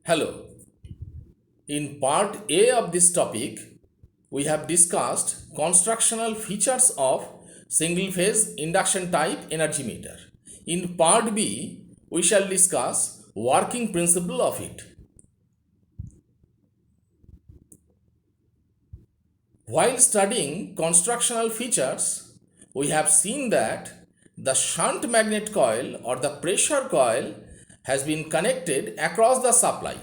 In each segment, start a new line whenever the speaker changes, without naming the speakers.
Hello. In part A of this topic, we have discussed constructional features of single phase induction type energy meter. In part B, we shall discuss working principle of it. While studying constructional features, we have seen that the shunt magnet coil or the pressure coil has been connected across the supply.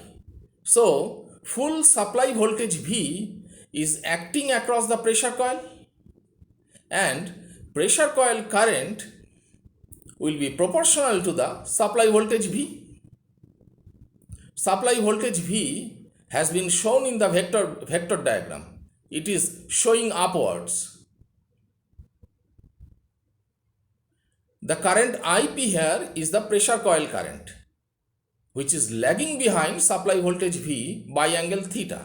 So, full supply voltage V is acting across the pressure coil, and pressure coil current will be proportional to the supply voltage V. Supply voltage V has been shown in the vector diagram. It is showing upwards. The current IP here is the pressure coil current, which is lagging behind supply voltage V by angle theta.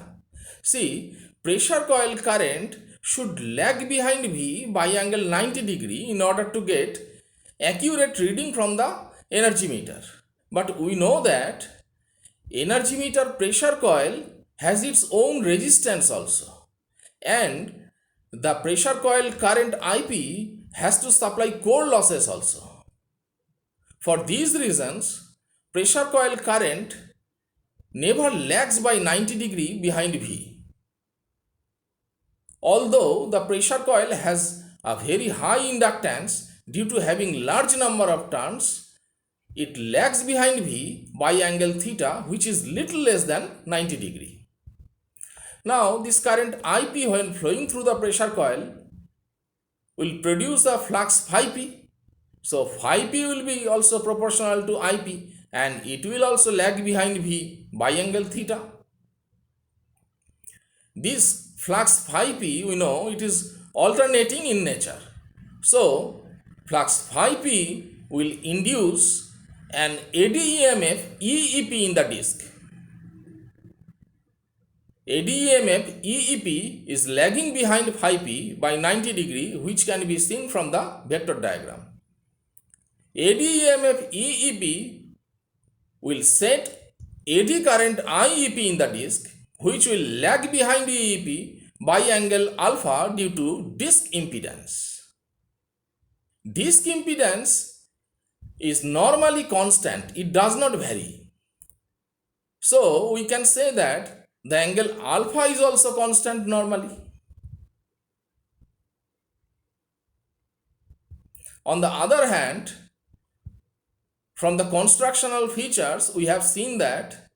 See, pressure coil current should lag behind V by angle 90 degree in order to get accurate reading from the energy meter. But we know that energy meter pressure coil has its own resistance also, and the pressure coil current IP has to supply core losses also. For these reasons, pressure coil current never lags by 90 degree behind V. Although the pressure coil has a very high inductance due to having large number of turns, it lags behind V by angle theta, which is little less than 90 degree. Now this current IP, when flowing through the pressure coil, will produce a flux phi p. So phi p will be also proportional to IP, and it will also lag behind V by angle theta. This flux phi p, we know it is alternating in nature. So flux phi p will induce an ADEMF EEP in the disk. ADEMF EEP is lagging behind phi p by 90 degree, which can be seen from the vector diagram. ADEMF EEP will set AD current IEP in the disk, which will lag behind EEP by angle alpha due to disk impedance. Disk impedance is normally constant, it does not vary. So we can say that the angle alpha is also constant normally. On the other hand, from the constructional features, we have seen that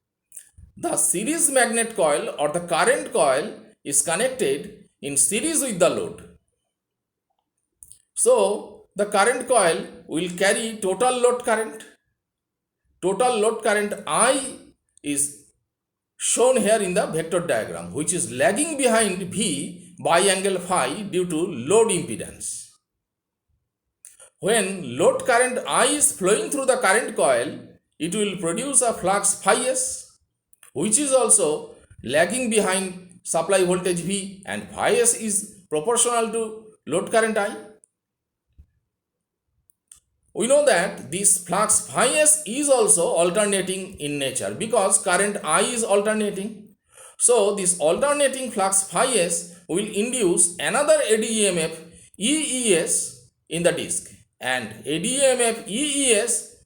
the series magnet coil or the current coil is connected in series with the load. So the current coil will carry total load current. Total load current I is shown here in the vector diagram, which is lagging behind V by angle phi due to load impedance. When load current I is flowing through the current coil, it will produce a flux phi s, which is also lagging behind supply voltage V, and phi s is proportional to load current I. We know that this flux phi s is also alternating in nature because current I is alternating. So this alternating flux phi s will induce another ADEMF EES in the disk, and ADEMF EES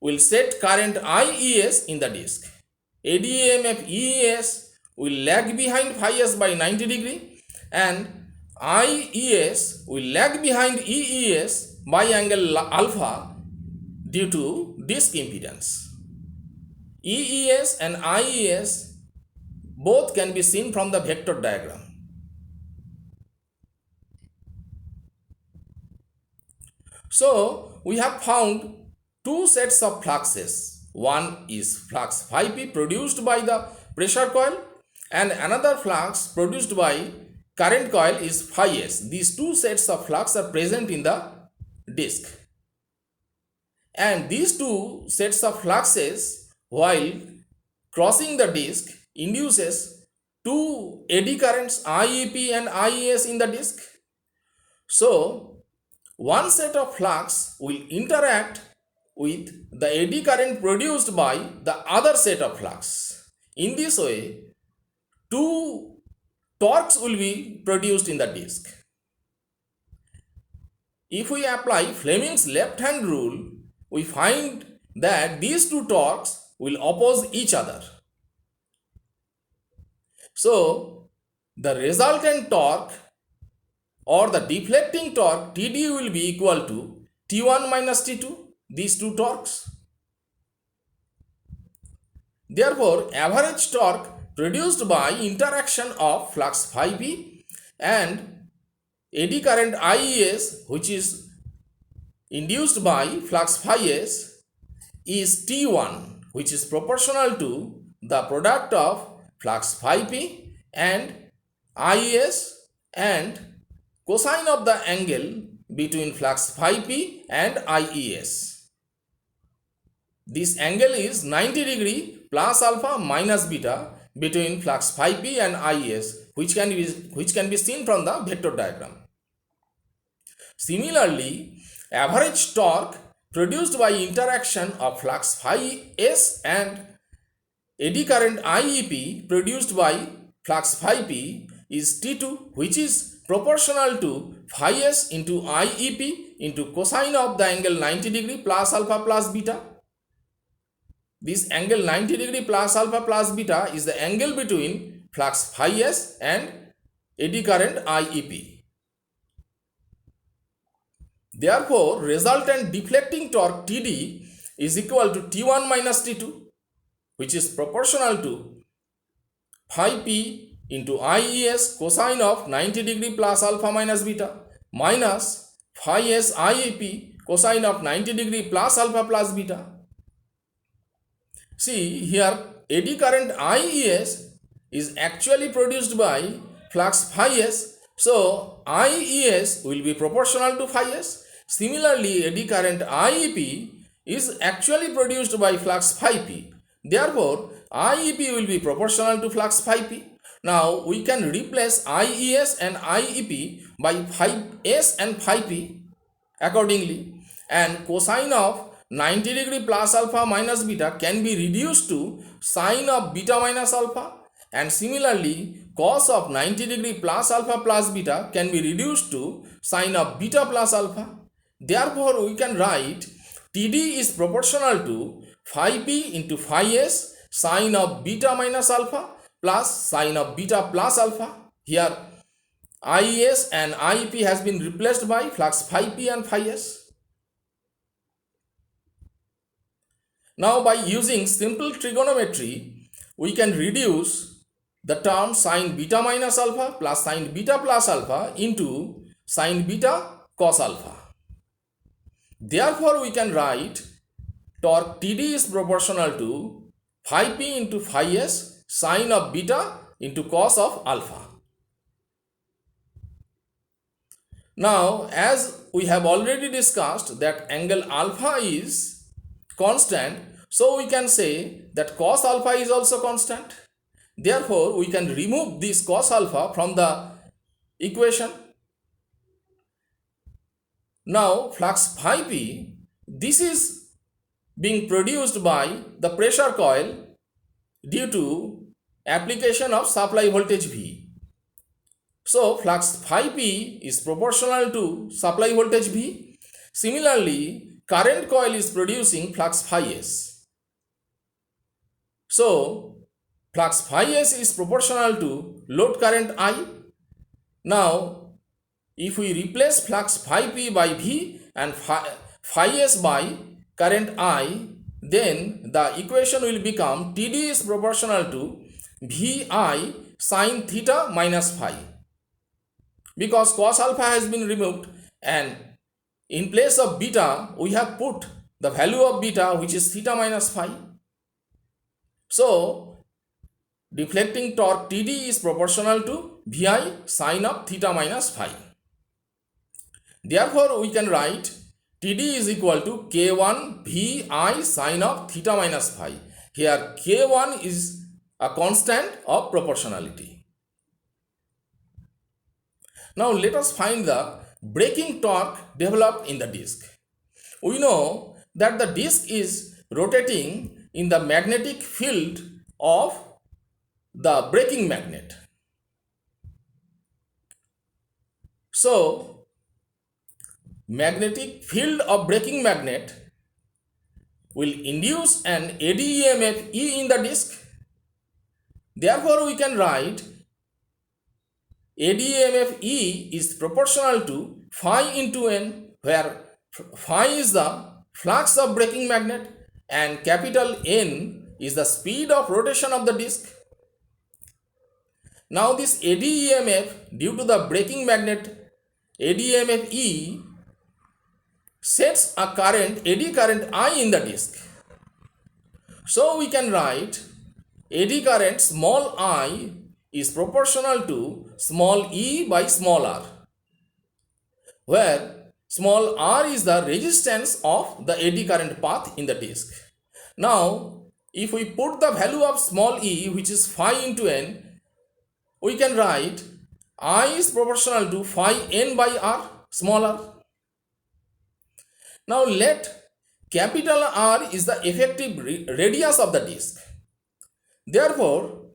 will set current IES in the disk. ADEMF EES will lag behind phi s by 90 degree, and IES will lag behind EES by angle alpha due to disk impedance. EES and IES both can be seen from the vector diagram. So we have found two sets of fluxes. One is flux phi p produced by the pressure coil, and another flux produced by current coil is phi s. These two sets of flux are present in the disk. And these two sets of fluxes, while crossing the disk, induces two eddy currents IEP and IES in the disk. So one set of flux will interact with the eddy current produced by the other set of flux. In this way, two torques will be produced in the disc. If we apply Fleming's left hand rule, we find that these two torques will oppose each other. So, the resultant torque or the deflecting torque Td will be equal to T1 minus T2, these two torques. Therefore, average torque produced by interaction of flux phi p and eddy current IES, which is induced by flux phi s, is T1, which is proportional to the product of flux phi p and IES and cosine of the angle between flux phi p and IES. This angle is 90 degree plus alpha minus beta between flux phi p and IES, which can be seen from the vector diagram. Similarly, average torque produced by interaction of flux phi s and eddy current IEP produced by flux phi p is T2, which is proportional to phi s into IEP into cosine of the angle 90 degree plus alpha plus beta. This angle 90 degree plus alpha plus beta is the angle between flux phi s and eddy current IEP. Therefore, resultant deflecting torque Td is equal to T1 minus T2, which is proportional to phi p into IES cosine of 90 degree plus alpha minus beta minus phi s IEP cosine of 90 degree plus alpha plus beta. See here, eddy current IES is actually produced by flux phi s, so IES will be proportional to phi s. Similarly, eddy current IEP is actually produced by flux phi p. Therefore, IEP will be proportional to flux phi p. Now, we can replace IES and IEP by phi s and phi p accordingly, and cosine of 90 degree plus alpha minus beta can be reduced to sine of beta minus alpha, and similarly cos of 90 degree plus alpha plus beta can be reduced to sine of beta plus alpha. Therefore, we can write Td is proportional to phi p into phi s sine of beta minus alpha plus sine of beta plus alpha. Here IES and IEP has been replaced by flux phi p and phi s. Now, by using simple trigonometry, we can reduce the term sine beta minus alpha plus sine beta plus alpha into sine beta cos alpha. Therefore, we can write torque Td is proportional to phi p into phi s sine of beta into cos of alpha. Now, as we have already discussed that angle alpha is constant, so we can say that cos alpha is also constant. Therefore, we can remove this cos alpha from the equation. Now, flux phi p, this is being produced by the pressure coil due to application of supply voltage V. So, flux phi p is proportional to supply voltage V. Similarly, current coil is producing flux phi s. So, flux phi s is proportional to load current I. Now, if we replace flux phi p by V and phi s by current I, then the equation will become Td is proportional to Vi sin theta minus phi. Because cos alpha has been removed and in place of beta we have put the value of beta, which is theta minus phi. So, deflecting torque Td is proportional to Vi sin of theta minus phi. Therefore, we can write Td is equal to K1 Vi sin of theta minus phi. Here K1 is a constant of proportionality. Now, let us find the braking torque developed in the disc. We know that the disc is rotating in the magnetic field of the braking magnet. So magnetic field of braking magnet will induce an ADEMF E in the disk. Therefore we can write ADEMF E is proportional to phi into n, where phi is the flux of braking magnet and capital N is the speed of rotation of the disk. Now this ADEMF, due to the braking magnet ADEMF E, sets a current, eddy current I in the disk. So we can write eddy current small I is proportional to small e by small r, where small r is the resistance of the eddy current path in the disk. Now if we put the value of small e, which is phi into n, we can write I is proportional to phi n by r, small r. Now let capital R is the effective radius of the disk. Therefore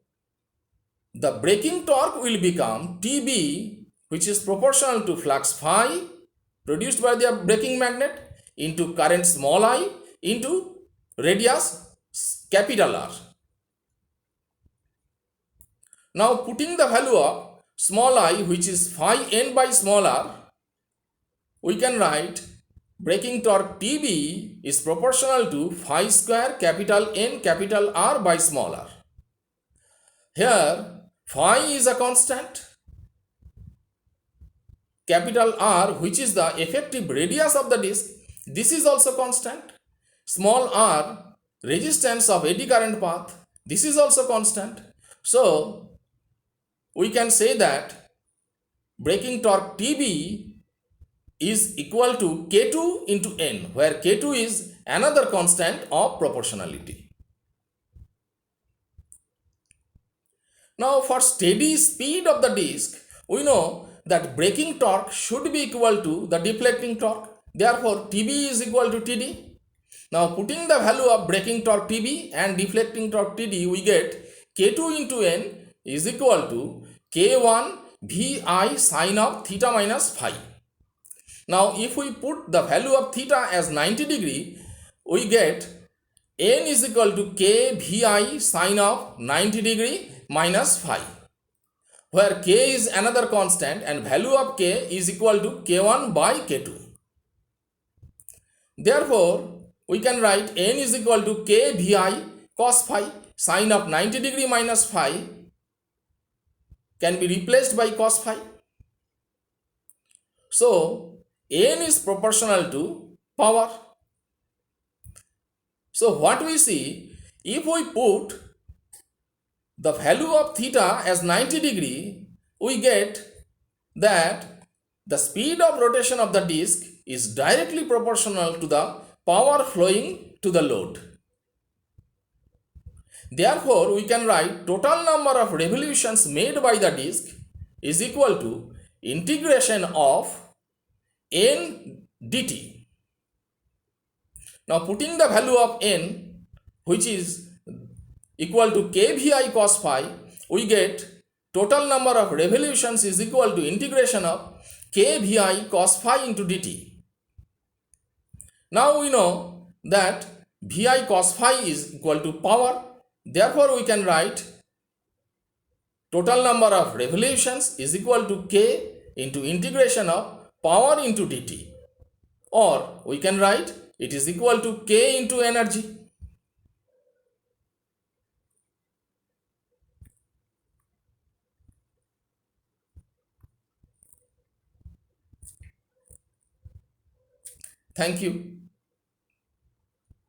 the braking torque will become TB, which is proportional to flux phi produced by the braking magnet into current small I into radius capital R. Now putting the value of small I, which is phi n by small r, we can write braking torque TB is proportional to phi square capital N capital R by small r. Here phi is a constant, capital R, which is the effective radius of the disk, this is also constant. Small r, resistance of eddy current path, this is also constant. So we can say that braking torque TB is equal to K2 into N, where K2 is another constant of proportionality. Now for steady speed of the disk, we know that braking torque should be equal to the deflecting torque. Therefore TB is equal to TD. Now putting the value of braking torque TB and deflecting torque TD, we get K2 into N is equal to K1 VI sine of theta minus phi. Now if we put the value of theta as 90 degree, we get N is equal to K VI sine of 90 degree minus phi, where K is another constant and value of K is equal to K1 by K2. Therefore we can write N is equal to K VI cos phi sine of 90 degree minus phi can be replaced by cos phi. So N is proportional to power. So what we see, if we put the value of theta as 90 degree, we get that the speed of rotation of the disk is directly proportional to the power flowing to the load. Therefore we can write total number of revolutions made by the disk is equal to integration of N dt. Now putting the value of N, which is equal to kVi cos phi, we get total number of revolutions is equal to integration of kVi cos phi into dt. Now we know that Vi cos phi is equal to power. Therefore we can write total number of revolutions is equal to K into integration of power into dt, or we can write it is equal to K into energy. Thank you.